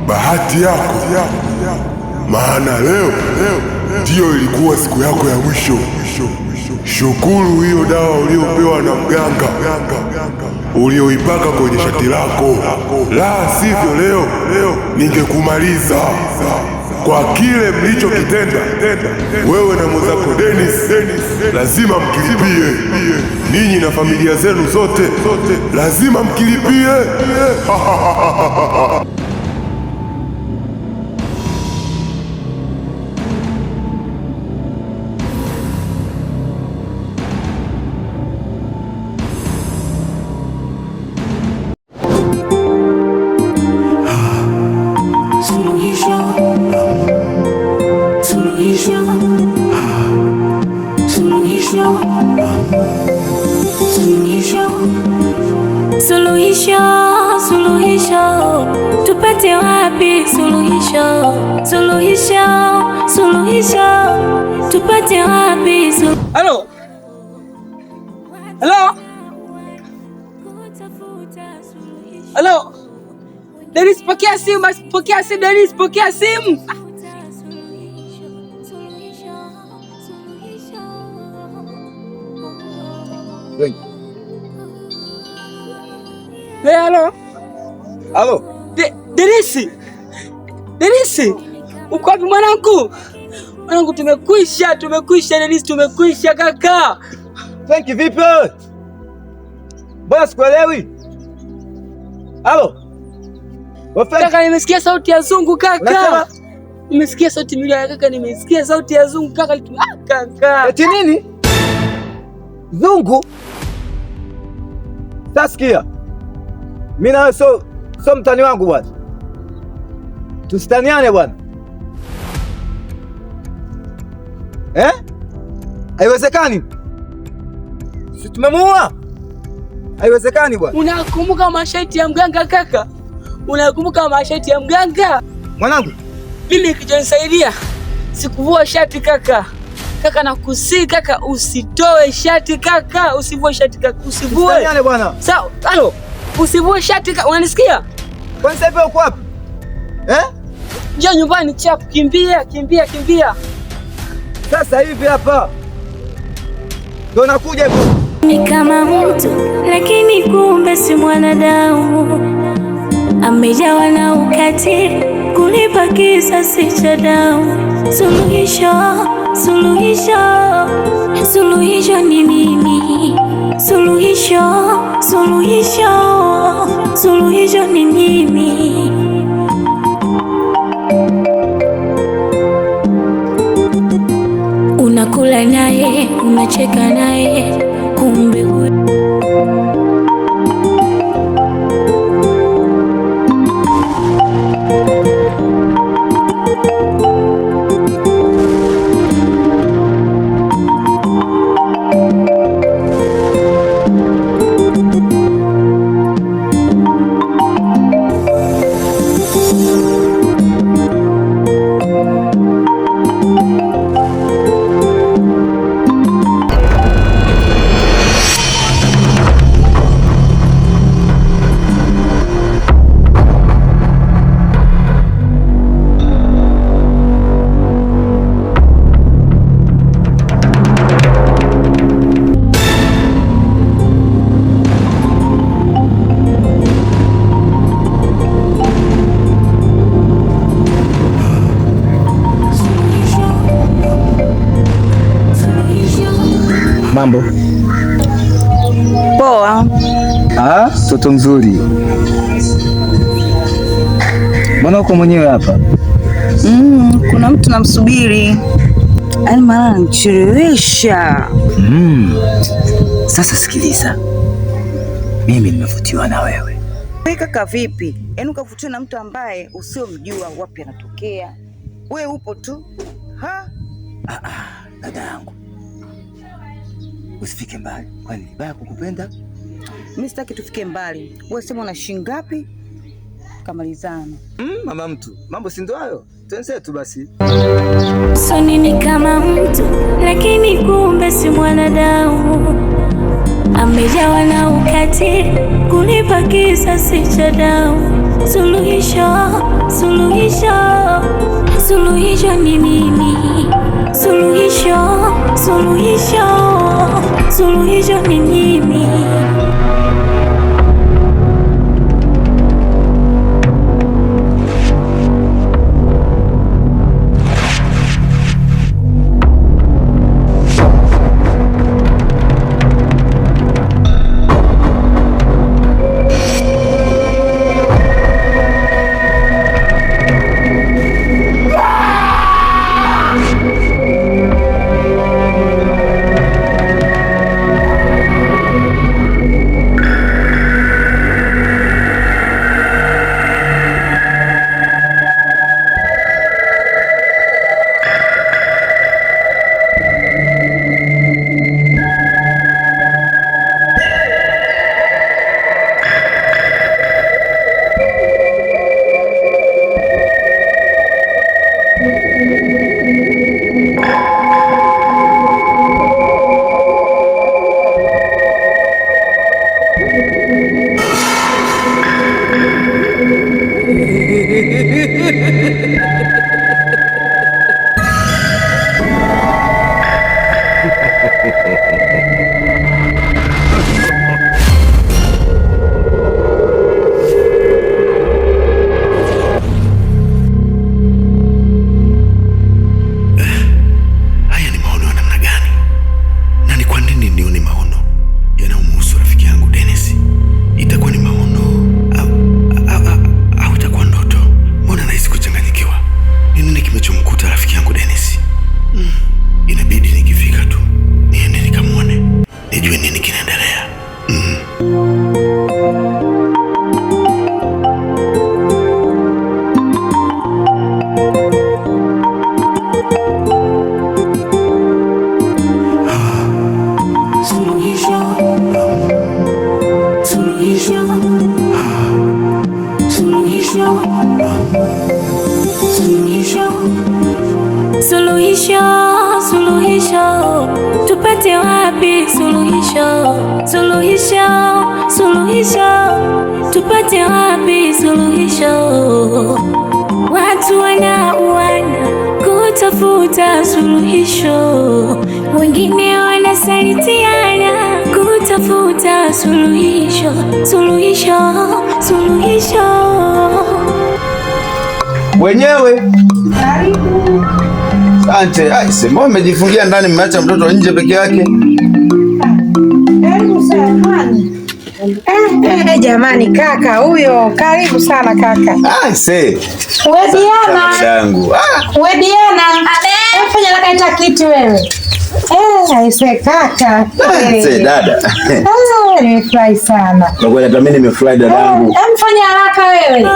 Bahati yako, maana leo ndiyo ilikuwa siku yako ya mwisho. Shukuru hiyo dawa uliopewa na mganga, ulioipaka kwenye shati lako, la sivyo leo ningekumaliza kwa kile mlichokitenda wewe na mwenzako Dennis. Lazima mkilipie, ninyi na familia zenu zote, lazima mkilipie. Suluhisho, tupate wapi suluhisho? Suluhisho, tupate wapi? Halo, Dennis, pokea simu, Dennis, pokea simu. Halo. Dennis, uko wapi mwanangu? Mwanangu, tumekwisha Dennis, tumekwisha kaka. Frank, vipi? Mbona sikuelewi? Halo. Kaka, nimesikia sauti ya Zungu kaka. Nimesikia sauti milio ya kaka, nimesikia sauti ya Zungu kaka. Kaka. Eti nini? Zungu? Tasikia. Mimi na so mtani wangu bwana. Tusitaniane bwana. Haiwezekani. Si tumemuua? Haiwezekani bwana. Unakumbuka masharti ya mganga kaka? Mwanangu, mimi kijonisaidia sikuvua shati kaka. Kaka nakusii kaka, usitoe shati kaka, usivue shati kaka, usivue. Tusitaniane bwana. Sawa, halo. Usivue shati kaka, unanisikia? Kwani sasa hivi uko wapi? Njoo nyumbani chapu, kimbia. Sasa hivi hapa. Ndio nakuja hivyo. Ni kama mtu lakini kumbe si mwanadamu, amejawa na ukatili kulipa kisasi cha damu. Suluhisho ni nini? Suluhisho ni nini? Unakula naye, unacheka naye, kumbe Mambo poa. Mtoto mzuri. Mbona uko mwenyewe hapa? Kuna mtu namsubiri, yaani maana ananichelewesha. Sasa sikiliza, mimi nimevutiwa na wewe. Wewe kaka, vipi? Yaani ukavutiwa na mtu ambaye usiomjua wapi anatokea, wewe upo tu Dada yangu, usifike mbali, kwani ni baya kukupenda? Mimi sitaki tufike mbali. Wewe sema una shilingi ngapi? Kamalizana. Mama mtu, mambo si ndio hayo? Twenzetu basi. So nini kama mtu lakini kumbe si mwanadamu, amejawa na ukatili kulipa kisasi cha damu. Suluhisho, suluhisho, suluhisho ni nini? Suluhisho, suluhisho, suluhisho ni nini? Suluhisho, suluhisho, tupate wapi suluhisho? Suluhisho, suluhisho, tupate wapi suluhisho? Watu wanauana kutafuta suluhisho, wengine wanasalitiana kutafuta suluhisho. Suluhisho, suluhisho. Wenyewe asante. Sema umejifungia ndani, mmeacha mtoto nje peke yake. Jamani kaka huyo, karibu sana kaka. Wediana yangu. Wediana. Fanya lakaita kiti wewe. Kaka. Dada. Nimefurahi sana. Ngoja hata mimi nimefurahi dadangu. Fanya haraka wewe.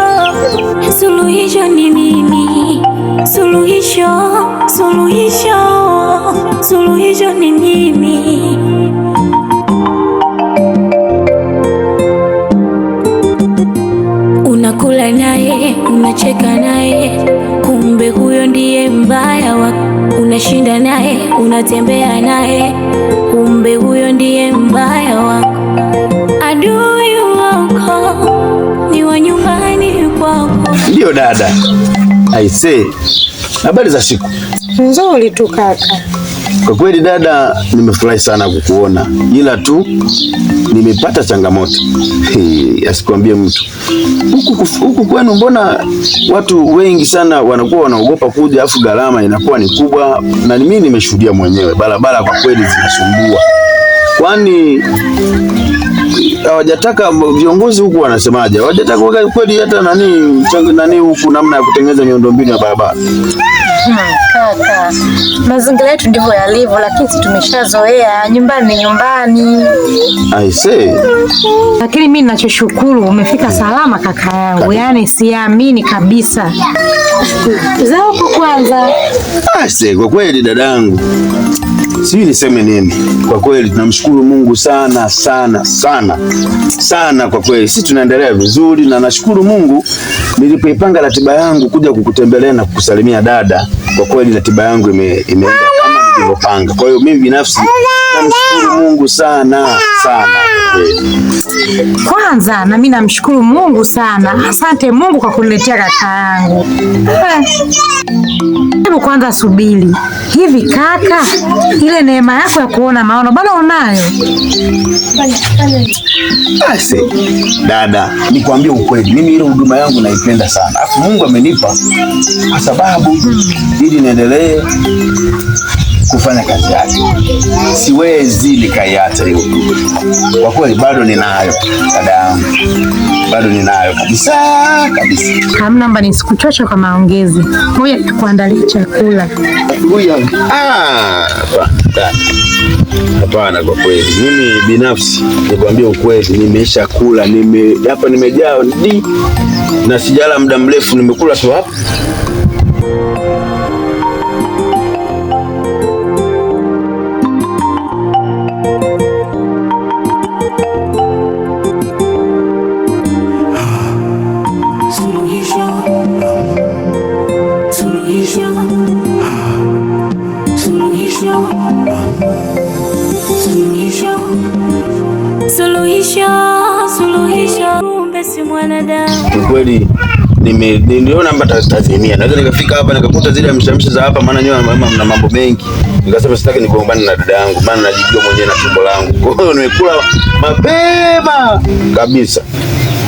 Suluhisho ni nini? Suluhisho, suluhisho, suluhisho ni nini? Unakula naye, unacheka naye, kumbe huyo ndiye mbaya wako. Unashinda naye, unatembea naye, kumbe huyo ndiye mbaya wako. Adui wako ni wa nyumbani kwako. Ndio dada. Habari za siku? Nzuri tu kaka. Kwa kweli dada, nimefurahi sana kukuona, ila tu nimepata changamoto. Asikwambie mtu. Huku kwenu mbona watu wengi sana wanakuwa wanaogopa kuja, afu gharama inakuwa ni kubwa, na mimi nimeshuhudia mwenyewe, barabara kwa kweli zinasumbua. Kwani hawajataka viongozi huku wanasemaje? Hawajataka kweli hata nani huku namna ya kutengeneza miundombinu ya barabara? Kaka, mazingira yetu ndivyo yalivyo, lakini sisi tumeshazoea. Nyumbani ni nyumbani. Lakini mimi ninachoshukuru umefika salama kaka yangu. Yaani siamini kabisa. Zao kwanza. Kwa kweli dadangu. sijui niseme nini. Kwa kweli tunamshukuru Mungu sana sana sana sana. Kwa kweli sisi tunaendelea vizuri, na nashukuru Mungu nilipoipanga ratiba yangu kuja kukutembelea na kukusalimia dada, kwa kweli ratiba yangu imeenda kama nilivyopanga. Kwa hiyo mimi binafsi namshukuru Mungu sana sana. Kwanza na mimi namshukuru Mungu sana. Asante Mungu kwa kuniletea kaka yangu. Hebu kwanza subiri. Hivi kaka, ile neema yako ya kuona maono bado unayo? Ase, dada, nikwambie ukweli, mimi ile huduma yangu naipenda sana. Alafu Mungu amenipa kwa sababu ili niendelee kufanya kazi yake. Siwezi nikaiacha hiyo. Kwa kweli bado ninayo dada yangu. Bado ninayo kabisa kabisa. Hamna mba nisikuchocha kwa maongezi. Ngoja nikuandalie chakula. Hapana, kwa kweli mimi binafsi nikwambia ukweli, nimesha kula, hapa nimejaa na sijala muda mrefu, nimekula tu hapa. Kwa kweli niliona mbata tazimia. Naweza nikafika hapa nikakuta zile mshamsha za hapa, maana nyoa mna mambo mengi. Nikasema sitaki nigombane na dada yangu, maana najijua mwenyewe na tumbo langu. Kwa hiyo nimekula mapema kabisa.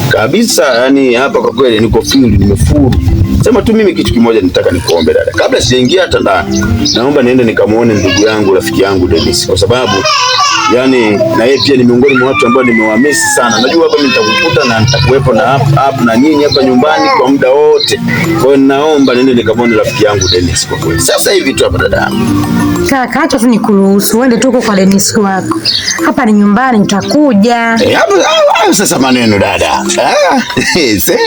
Kabisa, yani hapa kwa kweli niko feel nimefuru. Sema tu mimi kitu kimoja nitaka nikuombe dada. Kabla sijaingia hata ndani, naomba niende nikamuone ndugu yangu, rafiki yangu Dennis, kwa sababu yani na yeye pia ni miongoni mwa watu ambao nimewamisi sana. Najua hapa mimi nitakukuta na nitakuwepo na hapa na nyinyi hapa nyumbani kwa muda wote. Kwa hiyo naomba niende nikamuone rafiki yangu Dennis kwa kweli. Sasa hivi tu hapa dada. Kaka, acha tu nikuruhusu uende tu kwa Dennis wako. Hapa ni nyumbani, utakuja. Hapo sasa maneno dada.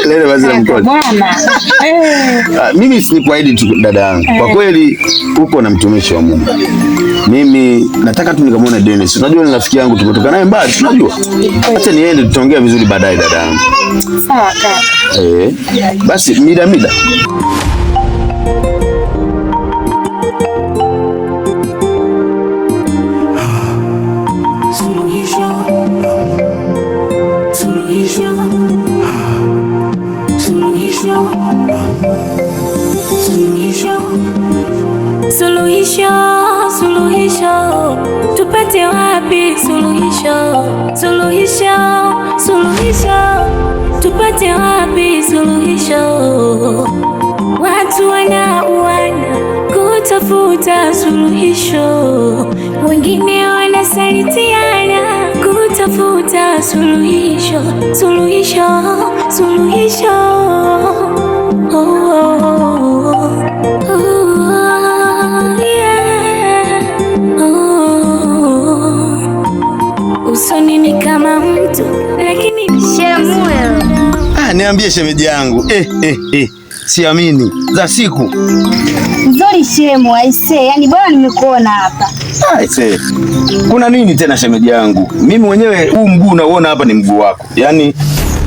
Lele basi na mkono. Bwana. Mimi sikuahidi tu dada yangu. Kwa kweli uko na mtumishi wa Mungu. Mimi nataka tu nikamuone Dennis. Unajua ni rafiki yangu, tumetoka naye mbali, tunajua. Acha niende tutaongea vizuri baadaye dada yangu. Sawa kaka. Basi mida. Suluhisho, tupate wapi suluhisho? Tupate wapi suluhisho? Watu wanauana kutafuta suluhisho, wengine wanasalitiana kutafuta suluhisho. Usoni ni kama mtu lakini shemu. Niambie shemeji yangu. Siamini za siku. Nzuri shemu, aisee, yani bora nimekuona hapa. Aisee. Kuna nini tena shemeji yangu? Mimi mwenyewe huu mguu unaoona hapa ni mguu wako. Yaani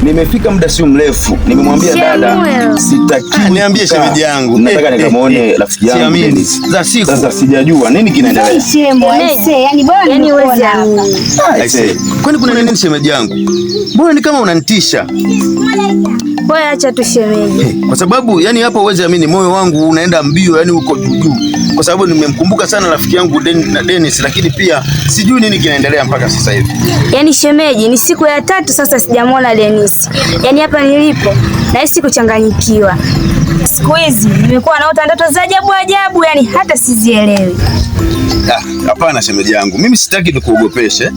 nimefika muda sio mrefu. Nimemwambia dada sitaki. Niambie shemeji yangu. Nataka nikamuone rafiki yangu Dennis. Za siku. Sasa sijajua nini kinaendelea. Nzuri shemu, aisee, yani bora nimekuona hapa. Aisee. Kwani kuna nini shemeji yangu? Mbona ni kama unanitisha? Wewe acha tu shemeji. Kwa sababu yani hapo uweze amini, moyo wangu unaenda mbio, yani uko juu. Kwa sababu nimemkumbuka sana rafiki yangu Dennis, lakini pia sijui nini kinaendelea mpaka sasa hivi. Yani shemeji, ni siku ya 3 sasa sijamwona Dennis. Yani hapa nilipo nahisi kuchanganyikiwa. Siku hizi nimekuwa naota ndoto za ajabu, yani hata sizielewi. Hapana shemeji yangu, mimi sitaki nikuogopeshe.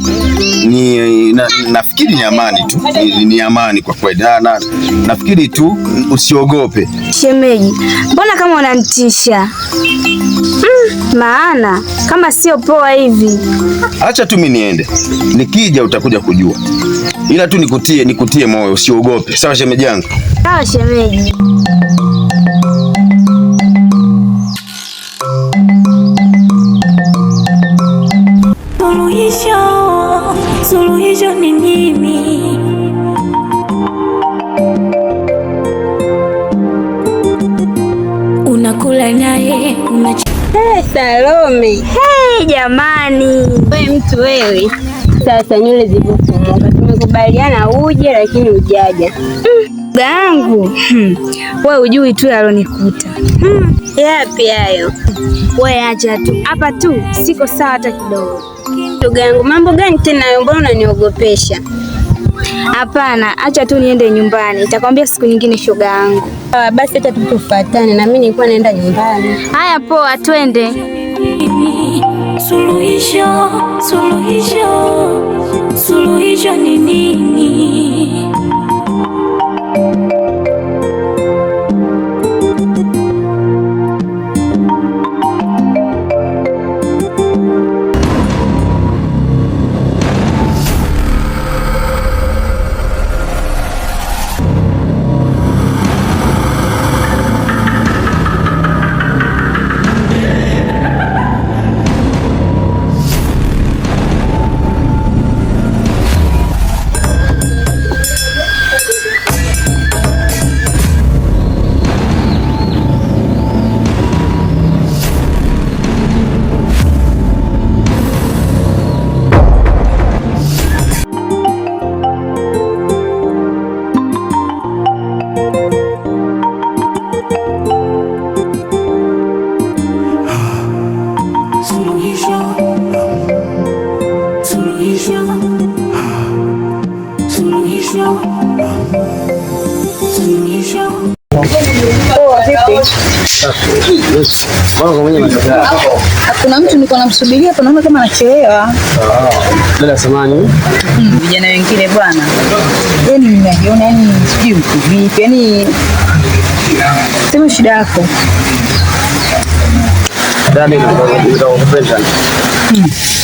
Nafikiri ni amani tu. Ni amani kwa kweli. Nafikiri tu usiogope. Shemeji, mbona kama unanitisha? Maana kama sio poa hivi. Acha tu mimi niende. Nikija utakuja kujua. Ila tu nikutie moyo, usiogope. Sawa shemeji yangu? Sawa shemeji. suluhisho ni nini? Unakula naye Salome. Hey, jamani. Wewe mtu wewe. Sasa nywele zilizofunguka. Tumekubaliana uje lakini hujaja. Gangu. Wewe hujui tu alonikuta. Yapi hayo? Wewe acha tu. Hapa tu siko sawa hata kidogo. Ndugu yangu, mambo gani tena? Mbona unaniogopesha? Hapana, acha tu niende nyumbani. Nitakwambia siku nyingine shoga yangu. Basi acha tufuatane na mimi nilikuwa naenda nyumbani. Haya poa, twende. Suluhisho ni nini? Kuna mtu niko namsubiria hapa, naona kama anachelewa. Dada samani. Vijana wengine bwana. Yaani ninajiona sijui mtu vipi. Yaani sema shida yako. Dada nakupenda.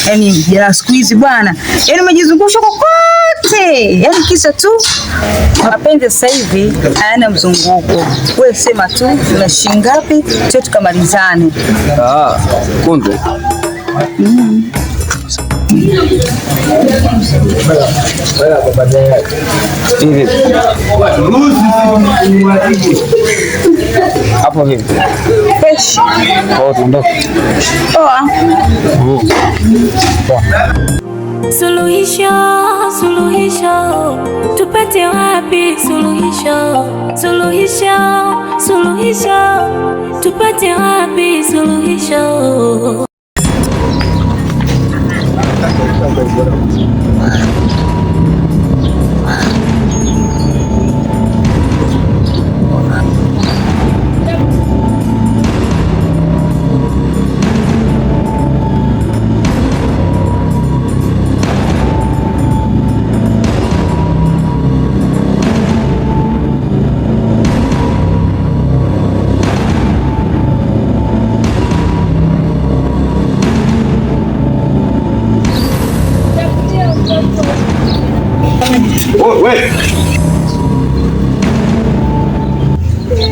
Yaani vijana siku hizi bwana. Yaani umejizungusha kokote. Yaani kisa tu mapenzi sasa hivi hayana mzunguko. Wewe sema tu una shilingi ngapi, sio tukamalizane. Kumbe. Hivi. Hapo hivi. Fresh. Tuondoke. Poa. Suluhisho, tupate wapi suluhisho, tupate wapi suluhisho?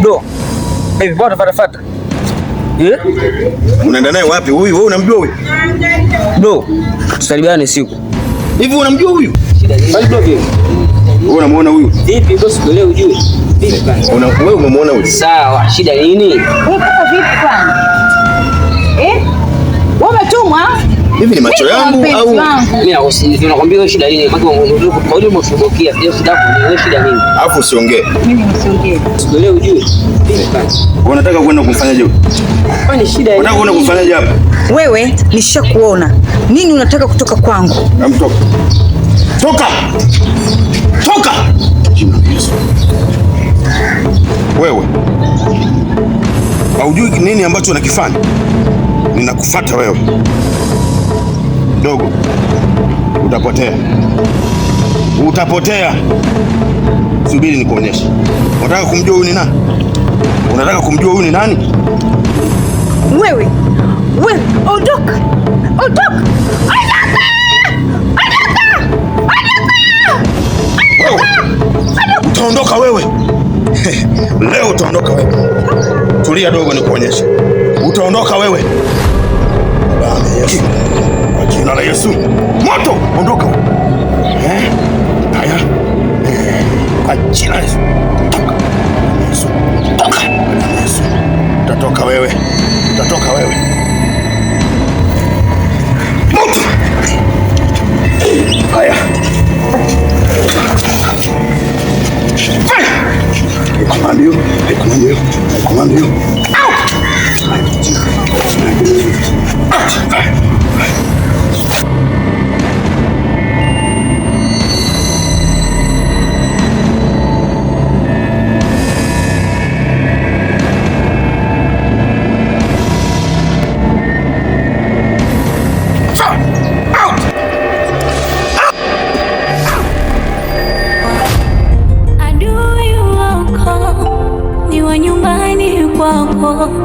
Do. Hivi bwana fatafata. Unaenda naye wapi huyu? Wewe unamjua huyu? Do. Tusalibiane siku. Hivi unamjua huyu? Bali do vipi? Wewe unamuona huyu? Vipi boss, leo ujue? Vipi bwana? Wewe umemuona huyu? Sawa, shida nini? Wewe kaka vipi bwana? Wewe umetumwa? Hivi ni macho yangu au mimi nakwambia wewe shida nini? Kama unataka umeshuhudia, ndio shida yako ni wewe, shida nini? Alafu usiongee. Mimi nisiongee. Leo ujue. Vipi bwana? Unataka kwenda kumfanyaje huyu? Kwani shida nini? Unataka kwenda kumfanyaje hapa? Wewe nishakuona. Nini unataka kutoka kwangu? Toka. Toka. Toka. Wewe. Haujui nini ambacho unakifanya? Ninakufuata wewe. Dogo. Utapotea. Utapotea. Subiri nikuonyeshe. Unataka kumjua huyu ni nani? Unataka kumjua huyu ni nani? Wewe. Ondoka. Ondoka. Utaondoka wewe. Leo utaondoka wewe. Tulia dogo nikuonyeshe. Utaondoka wewe. Baba Yesu. Kwa jina la Yesu. Moto, ondoka. Haya. Kwa jina la Yesu. Toka. Yesu. Toka. Yesu. Utatoka wewe. Utatoka wewe. Moto. Haya. I command you. I command you. I command you. Adui wako ni wa nyumbani kwako.